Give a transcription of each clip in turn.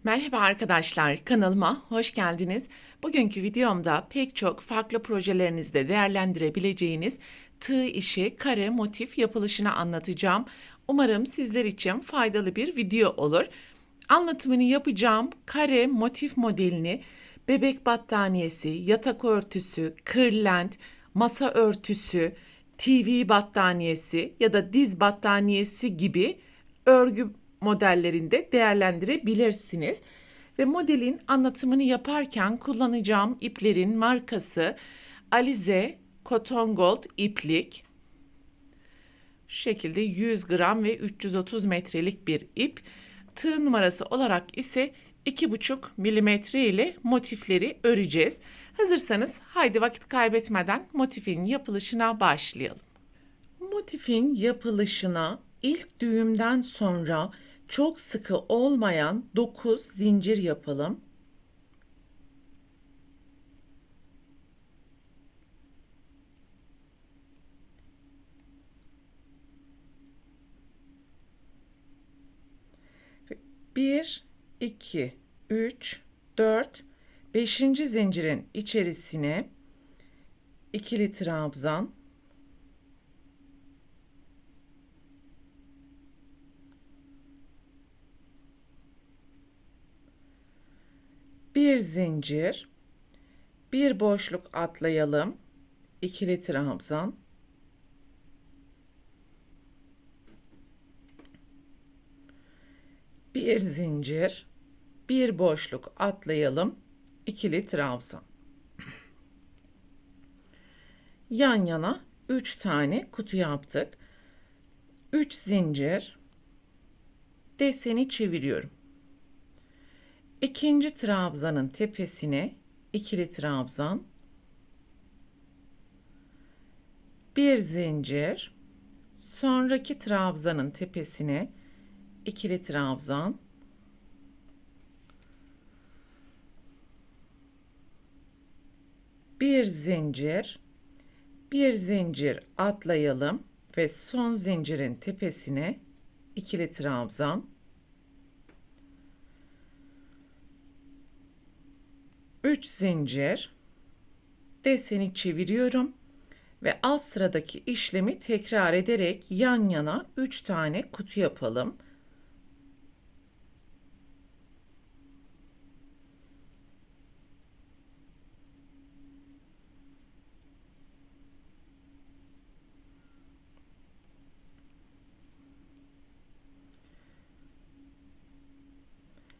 Merhaba arkadaşlar, kanalıma hoş geldiniz. Bugünkü videomda pek çok farklı projelerinizde değerlendirebileceğiniz tığ işi kare motif yapılışını anlatacağım. Umarım sizler için faydalı bir video olur. Anlatımını yapacağım kare motif modelini bebek battaniyesi, yatak örtüsü, kırlent, masa örtüsü, TV battaniyesi ya da diz battaniyesi gibi örgü modellerinde değerlendirebilirsiniz. Ve modelin anlatımını yaparken kullanacağım iplerin markası Alize Cotton Gold iplik. Şu şekilde 100 gram ve 330 metrelik bir ip. Tığ numarası olarak ise 2,5 milimetre ile motifleri öreceğiz. Hazırsanız haydi vakit kaybetmeden motifin yapılışına başlayalım. Motifin yapılışına ilk düğümden sonra çok sıkı olmayan 9 zincir yapalım. Bir, 2, 3, 4, 5. zincirin içerisine ikili trabzan, bir zincir, bir boşluk atlayalım, ikili trabzan, bir zincir, bir boşluk atlayalım, ikili trabzan. Yan yana 3 tane kutu yaptık. 3 zincir, deseni çeviriyorum. İkinci trabzanın tepesine ikili trabzan, bir zincir, sonraki trabzanın tepesine ikili trabzan, bir zincir, bir zincir atlayalım ve son zincirin tepesine ikili trabzan, 3 zincir, deseni çeviriyorum ve alt sıradaki işlemi tekrar ederek yan yana 3 tane kutu yapalım.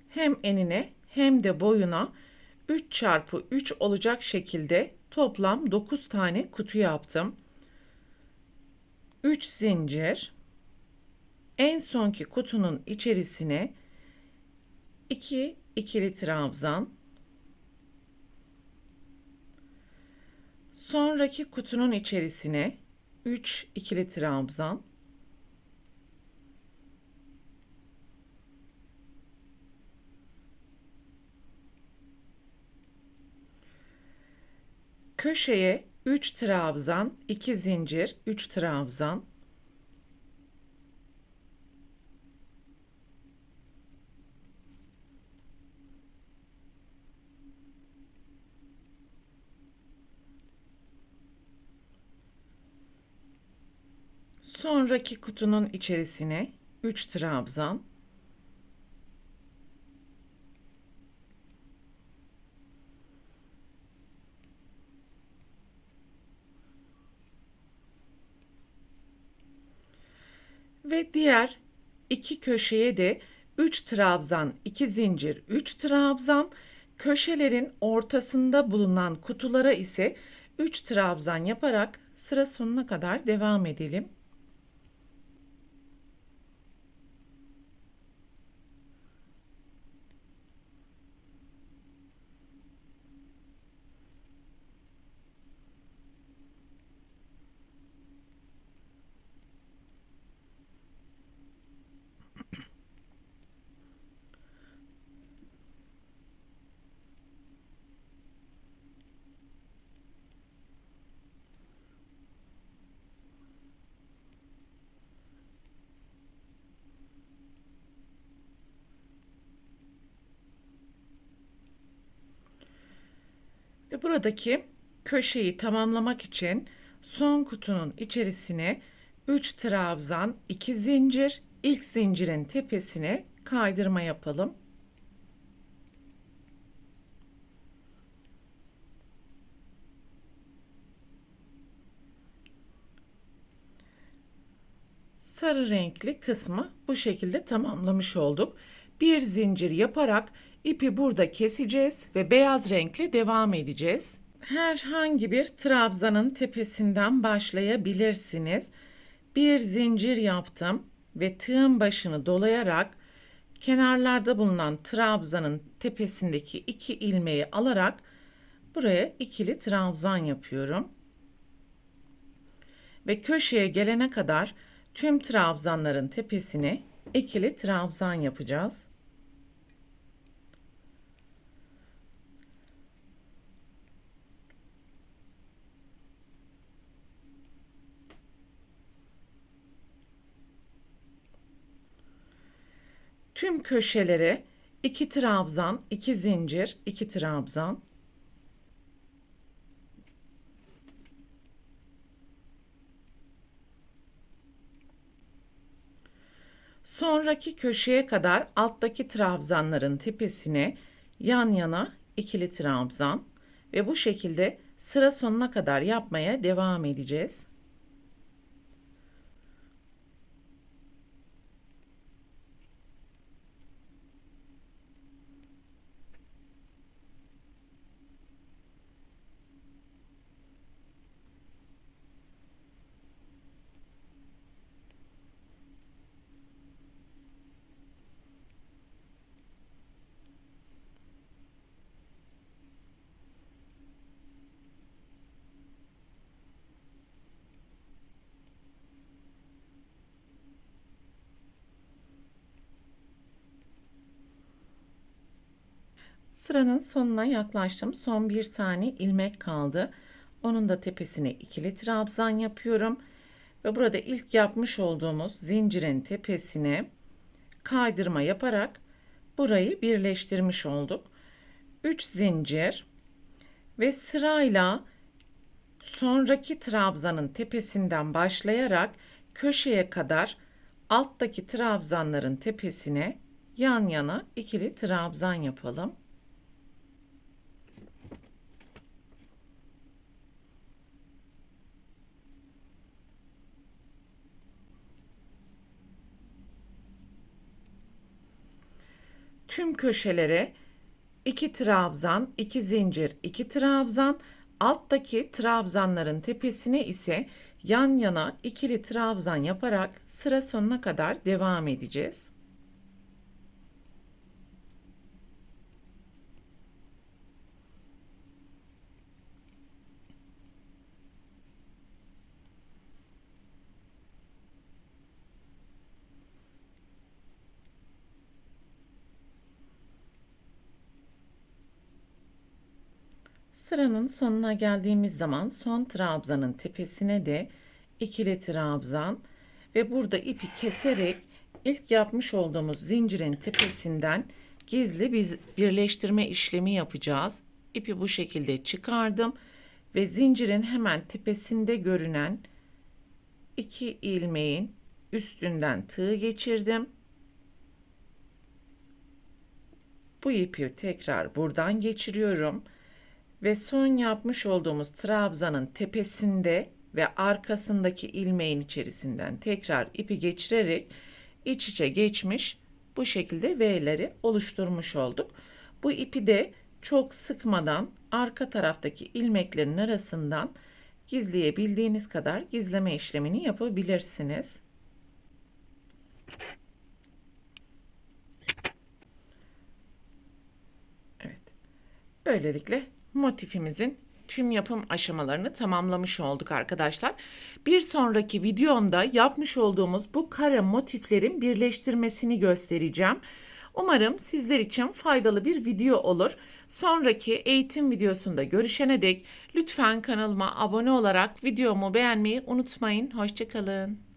Hem enine hem de boyuna 3 çarpı 3 olacak şekilde toplam 9 tane kutu yaptım. 3 zincir, en sonki kutunun içerisine 2 ikili trabzan, sonraki kutunun içerisine 3 ikili trabzan, köşeye 3 trabzan, 2 zincir, 3 trabzan, sonraki kutunun içerisine 3 trabzan, ve diğer iki köşeye de 3 trabzan, 2 zincir, 3 trabzan, köşelerin ortasında bulunan kutulara ise 3 trabzan yaparak sıra sonuna kadar devam edelim. Ve buradaki köşeyi tamamlamak için son kutunun içerisine 3 trabzan, 2 zincir, ilk zincirin tepesine kaydırma yapalım. Sarı renkli kısmı bu şekilde tamamlamış olduk. Bir zincir yaparak ipi burada keseceğiz ve beyaz renkle devam edeceğiz. Herhangi bir trabzanın tepesinden başlayabilirsiniz. Bir zincir yaptım ve tığın başını dolayarak kenarlarda bulunan trabzanın tepesindeki 2 ilmeği alarak buraya ikili trabzan yapıyorum. Ve köşeye gelene kadar tüm trabzanların tepesine ikili trabzan yapacağız. Tüm köşelere 2 trabzan, 2 zincir, 2 trabzan. Sonraki köşeye kadar alttaki trabzanların tepesine yan yana ikili trabzan ve bu şekilde sıra sonuna kadar yapmaya devam edeceğiz. Sıranın sonuna yaklaştım. Son bir tane ilmek kaldı. Onun da tepesine ikili trabzan yapıyorum. Ve burada ilk yapmış olduğumuz zincirin tepesine kaydırma yaparak burayı birleştirmiş olduk. 3 zincir ve sırayla sonraki trabzanın tepesinden başlayarak köşeye kadar alttaki trabzanların tepesine yan yana ikili trabzan yapalım. Tüm köşelere 2 trabzan, 2 zincir, 2 trabzan, alttaki trabzanların tepesine ise yan yana ikili trabzan yaparak sıra sonuna kadar devam edeceğiz. Sıranın sonuna geldiğimiz zaman son trabzanın tepesine de ikili trabzan ve burada ipi keserek ilk yapmış olduğumuz zincirin tepesinden gizli bir birleştirme işlemi yapacağız. İpi bu şekilde çıkardım ve zincirin hemen tepesinde görünen 2 ilmeğin üstünden tığ geçirdim. Bu ipi tekrar buradan geçiriyorum. Ve son yapmış olduğumuz trabzanın tepesinde ve arkasındaki ilmeğin içerisinden tekrar ipi geçirerek iç içe geçmiş bu şekilde V'leri oluşturmuş olduk. Bu ipi de çok sıkmadan arka taraftaki ilmeklerin arasından gizleyebildiğiniz kadar gizleme işlemini yapabilirsiniz. Evet. Böylelikle motifimizin tüm yapım aşamalarını tamamlamış olduk arkadaşlar. Bir sonraki videomda yapmış olduğumuz bu kare motiflerin birleştirmesini göstereceğim. Umarım sizler için faydalı bir video olur. Sonraki eğitim videosunda görüşene dek lütfen kanalıma abone olarak videomu beğenmeyi unutmayın. Hoşça kalın.